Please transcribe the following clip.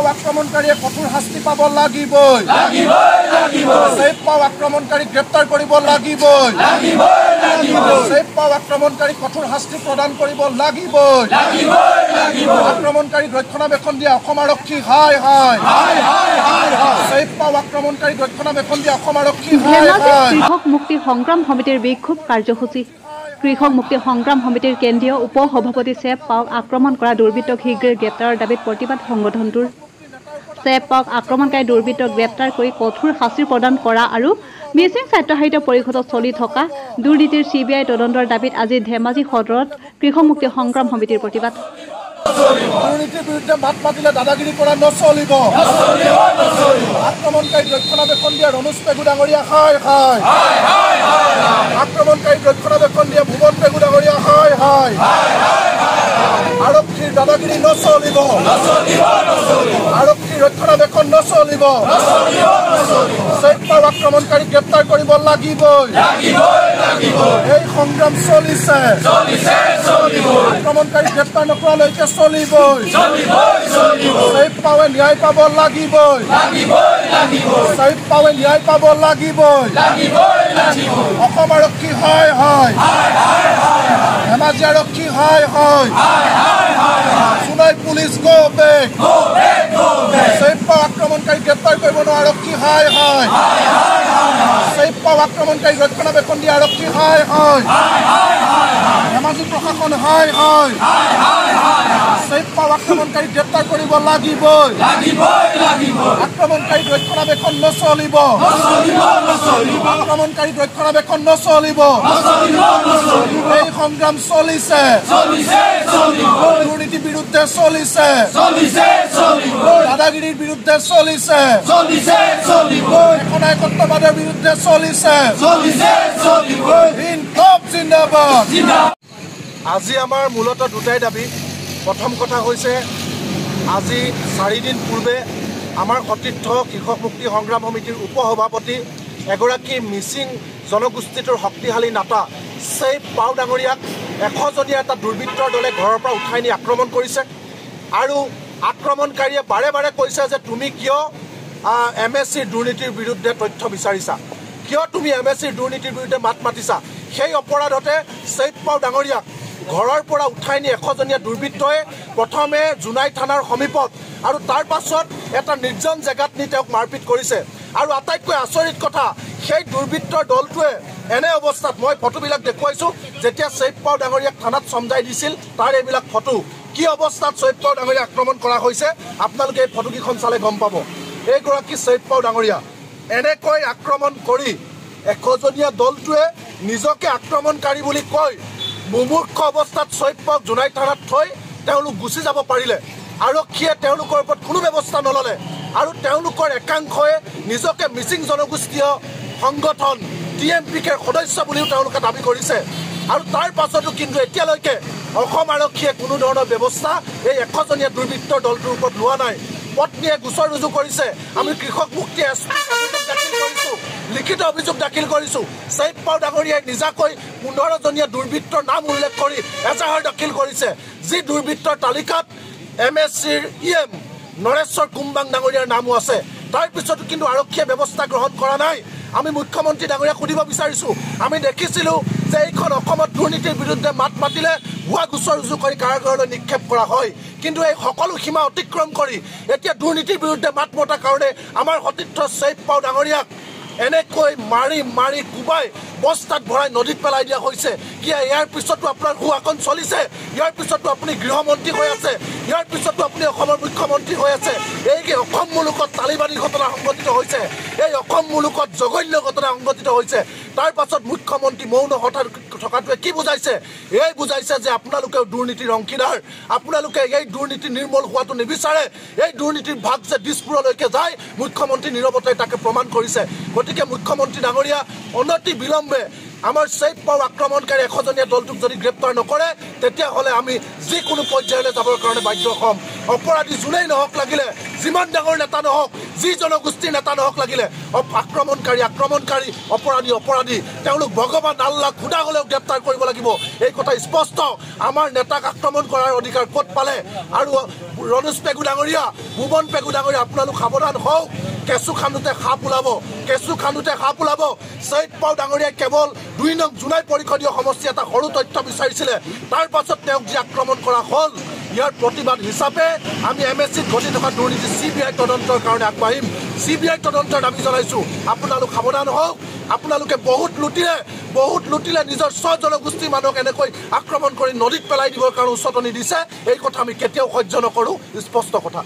পাও আক্ৰমণকাৰীয়ে কঠোৰ শাস্তি পাব লাগিবই চেভ পাও আক্ৰমণকাৰীক গ্ৰেপ্তাৰ কৰিব লাগিবই চেভ পাও আক্ৰমণকাৰীক কঠোৰ শাস্তি প্ৰদান কৰিব লাগিবই আক্ৰমণকাৰীক ৰক্ষণাবেক্ষণ দিয়া অসম আৰক্ষী হাই হাই চেভ পাও আক্ৰমণকাৰীক ৰক্ষণাবেক্ষণ দিয়া অসম আৰক্ষী হাই হাই কৃষক মুক্তি সংগ্ৰাম সমিতিৰ বিক্ষোভ কাৰ্যসূচী কৃষক মুক্তি সংগ্ৰাম সমিতিৰ কেন্দ্ৰীয় উপ সভাপতি চেভ পাওক আক্ৰমণ কৰা দুৰ্বৃত্তক শীঘ্ৰে গ্ৰেপ্তাৰৰ দাবীত প্ৰতিবাদ সংগঠনটোৰ চেভ পাওক আক্ৰমণকাৰী দুৰ্বৃত্তক গ্ৰেপ্তাৰ কৰি কঠোৰ শাস্তি প্ৰদান কৰা আৰু মিচিং স্বায়ত্তশাসিত পৰিষদত চলি থকা দুৰ্নীতিৰ CBI তদন্তৰ দাবীত আজি ধেমাজি সদৰত কৃষক মুক্তি সংগ্ৰাম সমিতিৰ প্ৰতিবাদ দুৰ্নীতিৰ বিৰুদ্ধে মাত মাতিলে দাদাগিৰি কৰা নচলিব আক্ৰমণকাৰীক ৰক্ষণাবেক্ষণ দিয়া ৰমেশ পেগু ডাঙৰীয়া হাই হাই আক্ৰমণকাৰীক ৰক্ষণাবেক্ষণ দিয়া ভুৱন পেগু ডাঙৰীয়া হাই হাই আৰক্ষীৰ দাদাগিৰি নচলিব আৰক্ষীৰ ৰক্ষণাবেক্ষণ নচলিব চেভ পাও আক্ৰমণকাৰীক গ্ৰেপ্তাৰ কৰিব লাগিবই এই সংগ্ৰাম চলিছে আক্ৰমণকাৰীক গ্ৰেপ্তাৰ নকৰালৈকে চলিবই চেভ পাৱে ন্যায় পাব লাগিবই চেভ পাৱে ন্যায় পাব লাগিবই অসম আৰক্ষী হাই হাই ধেমাজি আৰক্ষী হাই হাই সোণাই পুলিচ গো বেক চেভ পাও আক্ৰমণকাৰীক গ্ৰেপ্তাৰ কৰিব নোৱাৰা আৰক্ষী হাই হাই চেভ পাও আক্ৰমণকাৰীক ৰক্ষণাবেক্ষণ দিয়া আৰক্ষী হাই হাই ধেমাজি প্ৰশাসন হাই হাই চেভ পাও আক্ৰমণকাৰীক গ্ৰেপ্তাৰ কৰিব লাগিবই আক্ৰমণকাৰীক ৰক্ষণাবেক্ষণ নচলিব আক্ৰমণকাৰীক ৰক্ষণাবেক্ষণ নচলিব এই সংগ্ৰাম চলিছে দুৰ্নীতিৰ বিৰুদ্ধে চলিছে দাদাগিৰিৰ বিৰুদ্ধে চলিছে একনায়কত্ববাদৰ বিৰুদ্ধে চলিছে জিন্দাবাদ আজি আমাৰ মূলতঃ দুটাই দাবী প্ৰথম কথা হৈছে আজি 4 দিন পূৰ্বে আমাৰ সতীৰ্থ কৃষক মুক্তি সংগ্ৰাম সমিতিৰ উপসভাপতি এগৰাকী মিচিং জনগোষ্ঠীটোৰ শক্তিশালী নেতা চেভ পাও ডাঙৰীয়াক 100জনীয়া এটা দুৰ্বৃত্তৰ দলে ঘৰৰ পৰা উঠাই নি আক্ৰমণ কৰিছে আৰু আক্ৰমণকাৰীয়ে বাৰে বাৰে কৈছে যে তুমি কিয় MSCৰ দুৰ্নীতিৰ বিৰুদ্ধে তথ্য বিচাৰিছা কিয় তুমি MSCৰ দুৰ্নীতিৰ বিৰুদ্ধে মাত মাতিছা সেই অপৰাধতে চেভ পাও ডাঙৰীয়াক ঘৰৰ পৰা উঠাই নি 100জনীয়া দুৰ্বৃত্তই প্ৰথমে জুনাই থানাৰ সমীপত আৰু তাৰ পাছত এটা নিৰ্জন জেগাত নি তেওঁক মাৰপিট কৰিছে আৰু আটাইতকৈ আচৰিত কথা সেই দুৰ্বৃত্তৰ দলটোৱে এনে অৱস্থাত মই ফটোবিলাক দেখুৱাইছো যেতিয়া চেভ পাও ডাঙৰীয়াক থানাত সমজাই দিছিল তাৰ এইবিলাক ফটো কি অৱস্থাত চেভ পাও ডাঙৰীয়া আক্ৰমণ কৰা হৈছে আপোনালোকে এই ফটোকেইখন চালে গম পাব এইগৰাকী চেভ পাও ডাঙৰীয়া এনেকৈ আক্ৰমণ কৰি 100জনীয়া দলটোৱে নিজকে আক্ৰমণকাৰী বুলি কয় মুমূৰ্খ অৱস্থাত চেভ পাওক জুনাই থানাত থৈ তেওঁলোক গুচি যাব পাৰিলে আৰক্ষীয়ে তেওঁলোকৰ ওপৰত কোনো ব্যৱস্থা নললে আৰু তেওঁলোকৰ একাংশই নিজকে মিচিং জনগোষ্ঠীয় সংগঠন TMPKৰ সদস্য বুলিও তেওঁলোকে দাবী কৰিছে আৰু তাৰ পাছতো কিন্তু এতিয়ালৈকে অসম আৰক্ষীয়ে কোনো ধৰণৰ ব্যৱস্থা এই 100জনীয়া দুৰ্বৃত্তৰ দলটোৰ ওপৰত লোৱা নাই পত্নীয়ে গোচৰ ৰুজু কৰিছে আমি কৃষক মুক্তি লিখিত অভিযোগ দাখিল কৰিছোঁ চেভ পাও ডাঙৰীয়াই নিজাকৈ 15জনীয়া দুৰ্বৃত্তৰ নাম উল্লেখ কৰি এজাহাৰ দাখিল কৰিছে যি দুৰ্বৃত্তৰ তালিকাত MSCৰ EM নৰেশ্বৰ কুম্বাং ডাঙৰীয়াৰ নামো আছে তাৰ পিছতো কিন্তু আৰক্ষীয়ে ব্যৱস্থা গ্ৰহণ কৰা নাই আমি মুখ্যমন্ত্ৰী ডাঙৰীয়াক সুধিব বিচাৰিছোঁ আমি দেখিছিলোঁ যে এইখন অসমত দুৰ্নীতিৰ বিৰুদ্ধে মাত মাতিলে ভুৱা গোচৰ ৰুজু কৰি কাৰাগাৰলৈ নিক্ষেপ কৰা হয় কিন্তু এই সকলো সীমা অতিক্ৰম কৰি এতিয়া দুৰ্নীতিৰ বিৰুদ্ধে মাত মতাৰ কাৰণে আমাৰ সতীৰ্থ চেভ পাও ডাঙৰীয়াক এনেকৈ মাৰি মাৰি কুবাই বস্তাত ভৰাই নদীত পেলাই দিয়া হৈছে কিয় ইয়াৰ পিছতো আপোনাৰ হুৱাকন চলিছে ইয়াৰ পিছতো আপুনি গৃহমন্ত্ৰী হৈ আছে ইয়াৰ পিছতো আপুনি অসমৰ মুখ্যমন্ত্ৰী হৈ আছে এই কি অসম মুলুকত তালিবানী ঘটনা সংঘটিত হৈছে এই অসম মুলুকত জঘন্য ঘটনা সংঘটিত হৈছে তাৰ পাছত মুখ্যমন্ত্ৰী মৌন থকাটোৱে কি বুজাইছে এই বুজাইছে যে আপোনালোকেও দুৰ্নীতিৰ অংশীদাৰ আপোনালোকে এই দুৰ্নীতি নিৰ্মূল হোৱাটো নিবিচাৰে এই দুৰ্নীতিৰ ভাগ যে দিছপুৰলৈকে যায় মুখ্যমন্ত্ৰী নীৰৱতাই তাকে প্ৰমাণ কৰিছে গতিকে মুখ্যমন্ত্ৰী ডাঙৰীয়া অনতি বিলম্বে আমাৰ চেভ পাও আক্ৰমণকাৰী 100জনীয়া দলটোক যদি গ্ৰেপ্তাৰ নকৰে তেতিয়াহ'লে আমি যিকোনো পৰ্যায়লৈ যাবৰ কাৰণে বাধ্য হ'ম অপৰাধী যোনেই নহওক লাগিলে যিমান ডাঙৰ নেতা নহওক যি জনগোষ্ঠীৰ নেতা নহওক লাগিলে আক্ৰমণকাৰী অপৰাধী তেওঁলোক ভগৱান আল্লাহ খুদা হ'লেও গ্ৰেপ্তাৰ কৰিব লাগিব। এই কথা স্পষ্ট। আমাৰ নেতাক আক্ৰমণ কৰাৰ অধিকাৰ ক'ত পালে? আৰু ৰণোজ পেগু ডাঙৰীয়া, ভুৱন পেগু ডাঙৰীয়া, আপোনালোক সাৱধান হওক। কেঁচু খান্দোতে সাপ ওলাব। চৈয়দ পাও ডাঙৰীয়াই কেৱল 2 নং জোনাই পৰিষদীয় সমষ্টি এটা সৰু তথ্য বিচাৰিছিলে, তাৰ পাছত তেওঁক যি আক্ৰমণ কৰা হ'ল, ইয়াৰ প্ৰতিবাদ হিচাপে আমি MSCত ঘটি থকা দুৰ্নীতি CBI তদন্তৰ কাৰণে আগবাঢ়িম। CBI তদন্তৰ দাবী জনাইছোঁ। আপোনালোক সাৱধান হওক। আপোনালোকে বহুত লুটিলে নিজৰ জনগোষ্ঠীৰ মানুহক এনেকৈ আক্ৰমণ কৰি নদীত পেলাই দিবৰ কাৰণে উচতনি দিছে। এই কথা আমি কেতিয়াও সহ্য নকৰোঁ। স্পষ্ট কথা।